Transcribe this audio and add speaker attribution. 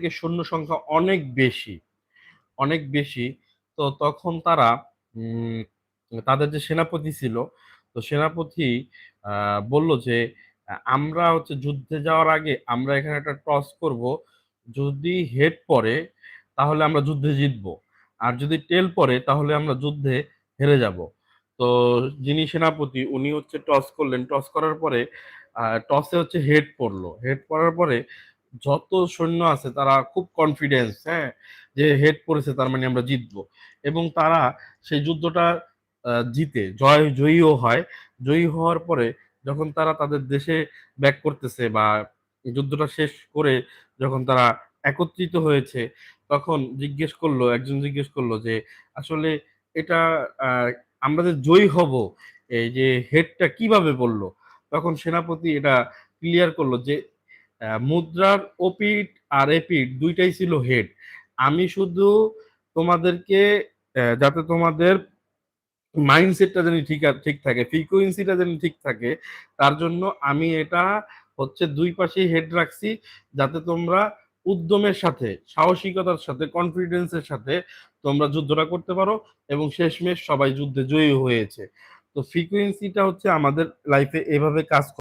Speaker 1: থেকে সৈন্য সংখ্যা অনেক বেশি, অনেক বেশি। তো তখন তারা তাদের যে সেনাপতি ছিল, তো সেনাপতি বলল যে আমরা হচ্ছে যুদ্ধে যাওয়ার আগে আমরা এখানে একটা টস করব, যদি হেড পড়ে তাহলে আমরা যুদ্ধে জিতবো, আর যদি টেল পড়ে তাহলে আমরা যুদ্ধে হেরে যাব। তো যিনি সেনাপতি উনি হচ্ছে টস করলেন, টস করার পরে টসে হচ্ছে হেড পড়লো, হেড পড়ার পরে যত সৈন্য আছে তারা খুব কনফিডেন্স, হ্যাঁ, যে হেড পড়েছে তার মানে আমরা জিতবো। এবং তারা সেই যুদ্ধটা জিতে জয়ীও হয়। জয়ী হওয়ার পরে যখন তারা তাদের দেশে ব্যাক করতেছে বা যুদ্ধটা শেষ করে যখন তারা একত্রিত হয়েছে, তখন একজন জিজ্ঞেস করলো যে আসলে এটা আহ, আমরা যে জয়ী হব, এই যে হেডটা কিভাবে বললো। তখন সেনাপতি এটা ক্লিয়ার করলো যে মুদ্রার ওপিঠ আর এপিঠ দুইটাই ছিল হেড। আমি শুধু তোমাদেরকে যাতে তোমাদের মাইন্ডসেটটা যেন ঠিক থাকে, ফ্রিকোয়েন্সিটা যেন ঠিক থাকে, তার জন্য আমি এটা হচ্ছে দুই পাশেই হেড রাখছি, যাতে তোমরা উদ্যমের সাথে, সাহসিকতার সাথে, কনফিডেন্সের সাথে তোমরা যুদ্ধটা করতে পারো। এবং শেষমেশ সবাই যুদ্ধে জয়ী হয়েছে। তো ফ্রিকোয়েন্সিটা হচ্ছে আমাদের লাইফে এভাবে কাজ করে।